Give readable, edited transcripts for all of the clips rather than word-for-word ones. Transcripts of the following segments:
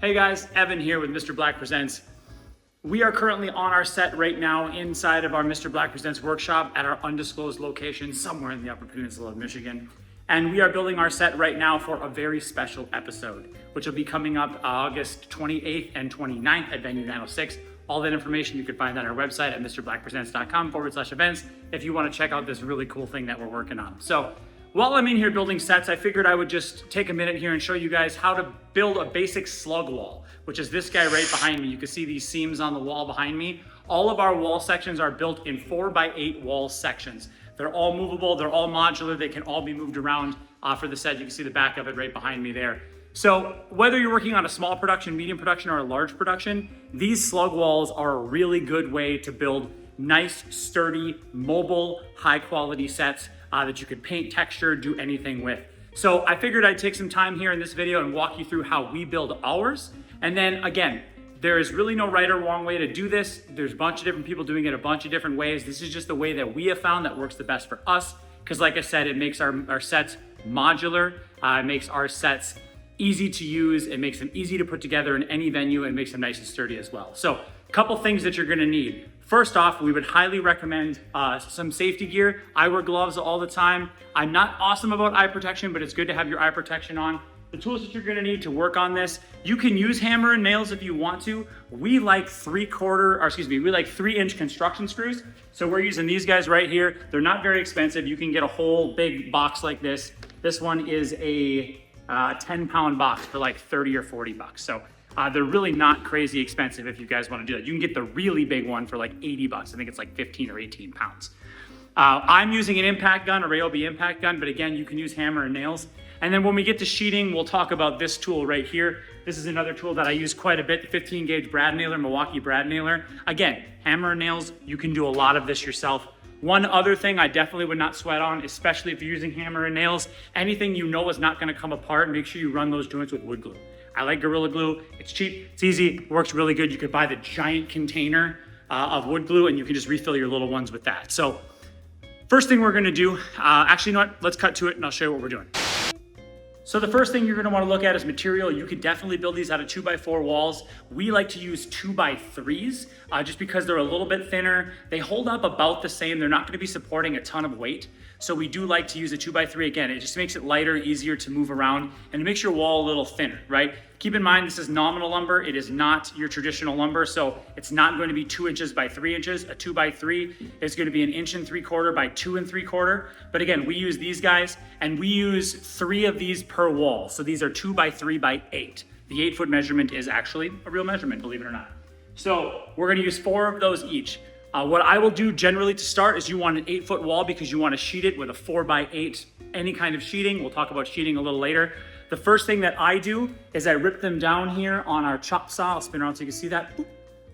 Hey guys, Evan here with Mr. Black Presents. We are currently on our set right now inside of our Mr. Black Presents workshop at our undisclosed location somewhere in the Upper Peninsula of Michigan. And we are building our set right now for a very special episode, which will be coming up August 28th and 29th at Venue 906. All that information you can find on our website at mrblacpresents.com/events if you want to check out this really cool thing that we're working on. So while I'm in here building sets, I figured I would just take a minute here and show you guys how to build a basic slug wall, which is this guy right behind me. You can see these seams on the wall behind me. All of our wall sections are built in 4x8 wall sections. They're all movable, they're all modular, they can all be moved around for the set. You can see the back of it right behind me there. So whether you're working on a small production, medium production, or a large production, these slug walls are a really good way to build nice, sturdy, mobile, high quality sets that you could paint, texture, do anything with. So I figured I'd take some time here in this video and walk you through how we build ours. And then again, there is really no right or wrong way to do this. There's a bunch of different people doing it a bunch of different ways. This is just the way that we have found that works the best for us. Because like I said, it makes our sets modular. It makes our sets easy to use. It makes them easy to put together in any venue and makes them nice and sturdy as well. So a couple things that you're gonna need. First off, we would highly recommend some safety gear. I wear gloves all the time. I'm not awesome about eye protection, but it's good to have your eye protection on. The tools that you're gonna need to work on this, you can use hammer and nails if you want to. We like 3-inch construction screws. So we're using these guys right here. They're not very expensive. You can get a whole big box like this. This one is a 10-pound box for like 30 or 40 bucks. So they're really not crazy expensive if you guys want to do that. You can get the really big one for like 80 bucks. I think it's like 15 or 18 pounds. I'm using an impact gun, a Ryobi impact gun, but again, you can use hammer and nails. And then when we get to sheeting, we'll talk about this tool right here. This is another tool that I use quite a bit, the 15 gauge brad nailer, Milwaukee brad nailer. Again, hammer and nails, you can do a lot of this yourself. One other thing I definitely would not sweat on, especially if you're using hammer and nails, anything you know is not gonna come apart, make sure you run those joints with wood glue. I like Gorilla Glue. It's cheap, it's easy, works really good. You could buy the giant container of wood glue and you can just refill your little ones with that. So first thing we're gonna do, actually, you know what? Let's cut to it and I'll show you what we're doing. So the first thing you're gonna wanna look at is material. You could definitely build these out of 2x4 walls. We like to use 2x3s just because they're a little bit thinner. They hold up about the same. They're not gonna be supporting a ton of weight. So we do like to use a 2x3. Again, it just makes it lighter, easier to move around, and it makes your wall a little thinner, right? Keep in mind, this is nominal lumber. It is not your traditional lumber, so it's not going to be 2 inches by 3 inches. A 2x3 is going to be 1 3/4 by 2 3/4. But again, we use these guys, and we use 3 of these per wall. So these are 2x3x8. The 8-foot measurement is actually a real measurement, believe it or not. So we're going to use 4 of those each. What I will do generally to start is you want an 8-foot wall because you want to sheet it with a 4x8, any kind of sheeting. We'll talk about sheeting a little later. The first thing that I do is I rip them down here on our chop saw. I'll spin around so you can see that.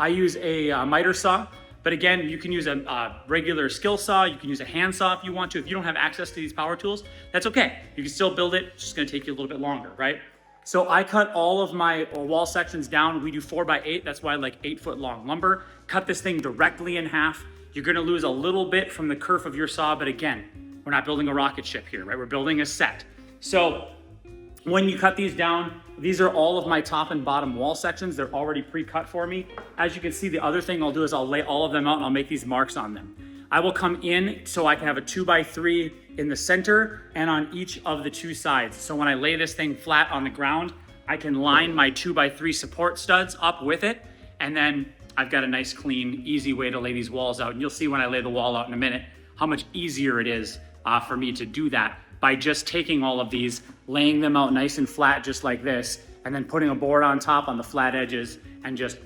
I use a miter saw, but again, you can use a regular skill saw. You can use a hand saw if you want to. If you don't have access to these power tools, that's okay. You can still build it. It's just going to take you a little bit longer, right? So I cut all of my wall sections down. We do 4x8. That's why I like 8-foot long lumber. Cut this thing directly in half. You're going to lose a little bit from the kerf of your saw, but again, we're not building a rocket ship here, right? We're building a set. So when you cut these down, these are all of my top and bottom wall sections. They're already pre-cut for me. As you can see, the other thing I'll do is I'll lay all of them out and I'll make these marks on them. I will come in so I can have a 2x3 in the center and on each of the 2 sides. So when I lay this thing flat on the ground, I can line my 2x3 support studs up with it. And then I've got a nice, clean, easy way to lay these walls out. And you'll see when I lay the wall out in a minute, how much easier it is for me to do that by just taking all of these, laying them out nice and flat, just like this, and then putting a board on top on the flat edges and just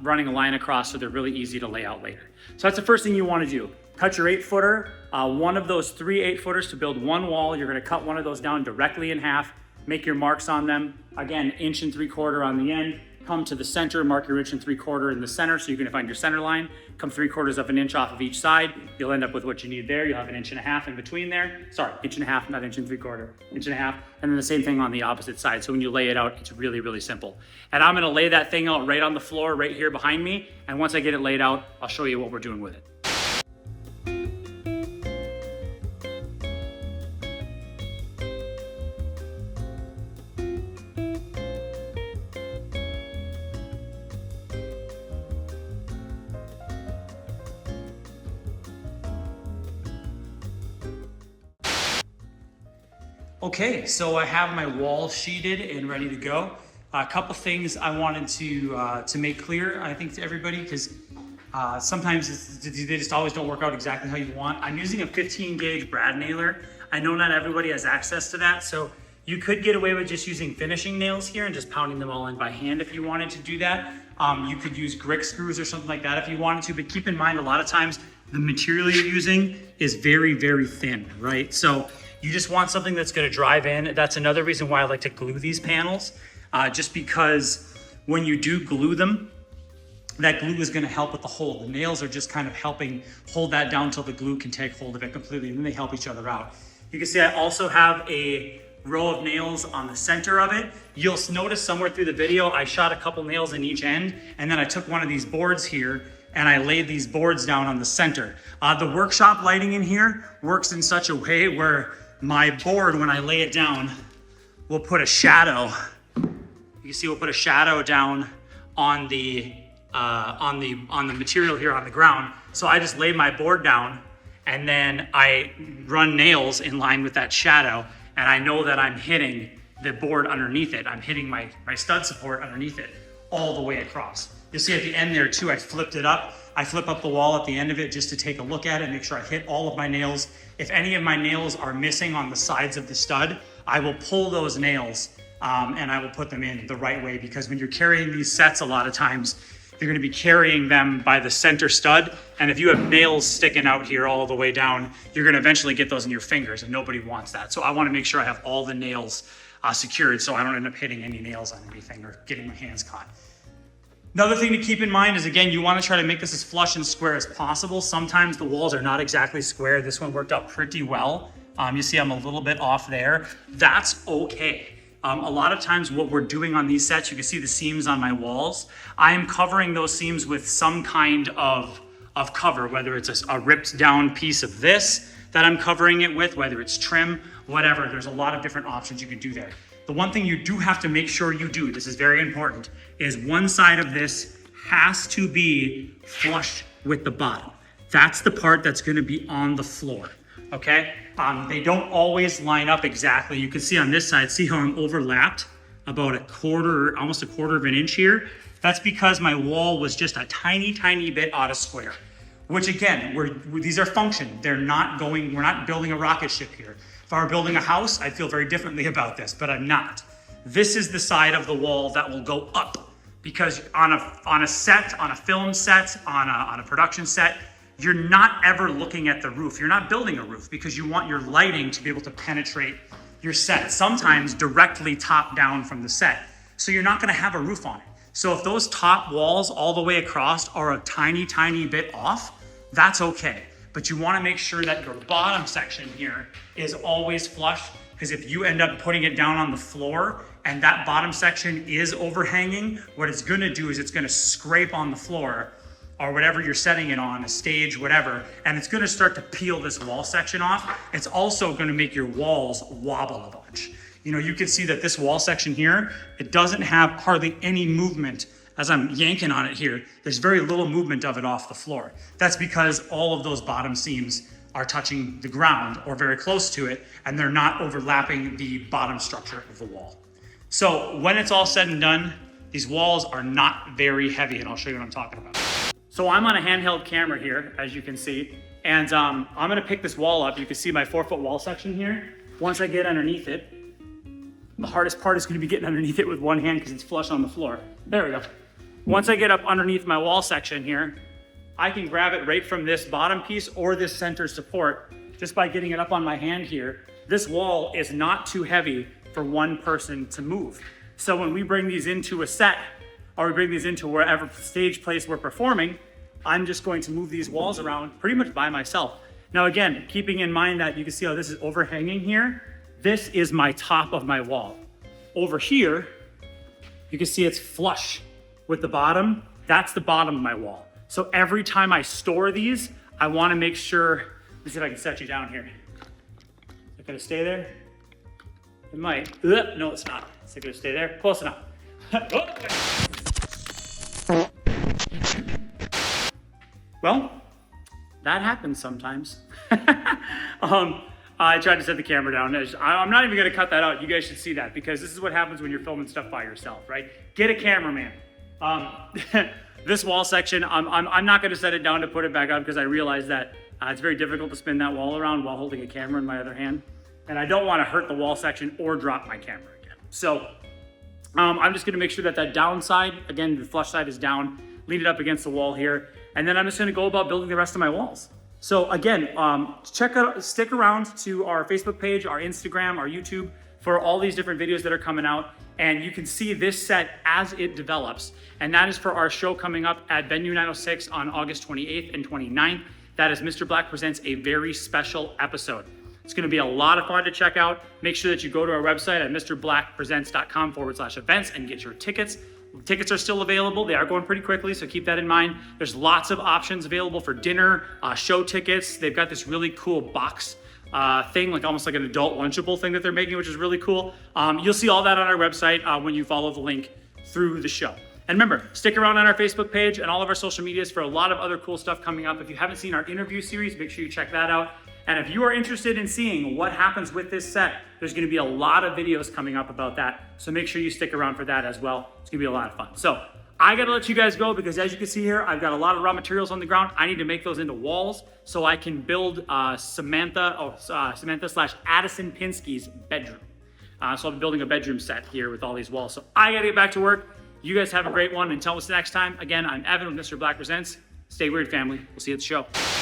running a line across so they're really easy to lay out later. So that's the first thing you want to do. Cut your 8-footer, one of those 3 8-footers to build one wall. You're going to cut one of those down directly in half, make your marks on them. Again, 1 3/4 on the end. Come to the center, mark your 1 3/4 in the center so you can find your center line. Come 3/4 of an inch off of each side. You'll end up with what you need there. You'll have 1.5 inches in between there. Sorry, 1.5 inches, not 1 3/4, 1.5 inches. And then the same thing on the opposite side. So when you lay it out, it's really, really simple. And I'm gonna lay that thing out right on the floor, right here behind me. And once I get it laid out, I'll show you what we're doing with it. Okay, so I have my wall sheeted and ready to go. A couple things I wanted to make clear, I think, to everybody, because sometimes they just always don't work out exactly how you want. I'm using a 15 gauge brad nailer. I know not everybody has access to that, so you could get away with just using finishing nails here and just pounding them all in by hand if you wanted to do that. You could use Grick screws or something like that if you wanted to, but keep in mind a lot of times the material you're using is very, very thin, right? So you just want something that's gonna drive in. That's another reason why I like to glue these panels, just because when you do glue them, that glue is gonna help with the hold. The nails are just kind of helping hold that down until the glue can take hold of it completely, and then they help each other out. You can see I also have a row of nails on the center of it. You'll notice somewhere through the video, I shot a couple nails in each end, and then I took one of these boards here and I laid these boards down on the center. The workshop lighting in here works in such a way where my board, when I lay it down, will put a shadow. You can see we'll put a shadow down on the material here on the ground. So I just lay my board down and then I run nails in line with that shadow, and I know that I'm hitting the board underneath it. I'm hitting my stud support underneath it all the way across. You'll see at the end there too, I flipped it up. I flip up the wall at the end of it just to take a look at it, make sure I hit all of my nails. If any of my nails are missing on the sides of the stud, I will pull those nails and I will put them in the right way, because when you're carrying these sets, a lot of times you're gonna be carrying them by the center stud. And if you have nails sticking out here all the way down, you're gonna eventually get those in your fingers, and nobody wants that. So I wanna make sure I have all the nails secured so I don't end up hitting any nails on anything or getting my hands caught. Another thing to keep in mind is, again, you want to try to make this as flush and square as possible. Sometimes the walls are not exactly square. This one worked out pretty well. You see I'm a little bit off there. That's okay. A lot of times what we're doing on these sets, you can see the seams on my walls. I am covering those seams with some kind of cover, whether it's a ripped down piece of this that I'm covering it with, whether it's trim, whatever. There's a lot of different options you can do there. The one thing you do have to make sure you do, this is very important, is one side of this has to be flush with the bottom. That's the part that's gonna be on the floor, okay? They don't always line up exactly. You can see on this side, see how I'm overlapped about almost a quarter of an inch here? That's because my wall was just a tiny, tiny bit out of square, which again, these are function. We're not building a rocket ship here. If I were building a house, I'd feel very differently about this, but I'm not. This is the side of the wall that will go up, because on a set, on a film set, on a production set, you're not ever looking at the roof. You're not building a roof because you want your lighting to be able to penetrate your set, sometimes directly top down from the set. So you're not gonna have a roof on it. So if those top walls all the way across are a tiny, tiny bit off, that's okay. But you wanna make sure that your bottom section here is always flush, because if you end up putting it down on the floor and that bottom section is overhanging, what it's gonna do is it's gonna scrape on the floor or whatever you're setting it on, a stage, whatever, and it's gonna start to peel this wall section off. It's also gonna make your walls wobble a bunch. You know, you can see that this wall section here, it doesn't have hardly any movement. As I'm yanking on it here, there's very little movement of it off the floor. That's because all of those bottom seams are touching the ground or very close to it, and they're not overlapping the bottom structure of the wall. So when it's all said and done, these walls are not very heavy, and I'll show you what I'm talking about. So I'm on a handheld camera here, as you can see, and I'm gonna pick this wall up. You can see my 4-foot wall section here. Once I get underneath it, the hardest part is gonna be getting underneath it with one hand because it's flush on the floor. There we go. Once I get up underneath my wall section here, I can grab it right from this bottom piece or this center support just by getting it up on my hand here. This wall is not too heavy for one person to move. So when we bring these into a set, or we bring these into wherever stage place we're performing, I'm just going to move these walls around pretty much by myself. Now again, keeping in mind that you can see how this is overhanging here, this is my top of my wall. Over here, you can see it's flush with the bottom. That's the bottom of my wall. So every time I store these, I wanna make sure, let me see if I can set you down here. Is it gonna stay there? It might. No, it's not. Is it gonna stay there? Close enough. Well, that happens sometimes. I tried to set the camera down. I'm not even gonna cut that out. You guys should see that because this is what happens when you're filming stuff by yourself, right? Get a cameraman. This wall section, I'm not gonna set it down to put it back up because I realize that it's very difficult to spin that wall around while holding a camera in my other hand. And I don't wanna hurt the wall section or drop my camera again. So I'm just gonna make sure that that downside, again, the flush side is down, lean it up against the wall here. And then I'm just gonna go about building the rest of my walls. So again, stick around to our Facebook page, our Instagram, our YouTube for all these different videos that are coming out. And you can see this set as it develops. And that is for our show coming up at Venue 906 on August 28th and 29th. That is Mr. Black Presents a very special episode. It's gonna be a lot of fun to check out. Make sure that you go to our website at mrblackpresents.com/events and get your tickets. Tickets are still available. They are going pretty quickly, so keep that in mind. There's lots of options available for dinner, show tickets. They've got this really cool box thing, like almost like an adult Lunchable thing that they're making, which is really cool. You'll see all that on our website when you follow the link through the show. And remember, stick around on our Facebook page and all of our social medias for a lot of other cool stuff coming up. If you haven't seen our interview series, make sure you check that out. And if you are interested in seeing what happens with this set, there's gonna be a lot of videos coming up about that. So make sure you stick around for that as well. It's gonna be a lot of fun. So I gotta let you guys go because as you can see here, I've got a lot of raw materials on the ground. I need to make those into walls so I can build Samantha / Addison Pinsky's bedroom. So I'm building a bedroom set here with all these walls. So I gotta get back to work. You guys have a great one. Until next time, again, I'm Evan with Mr. Black Presents. Stay weird, family. We'll see you at the show.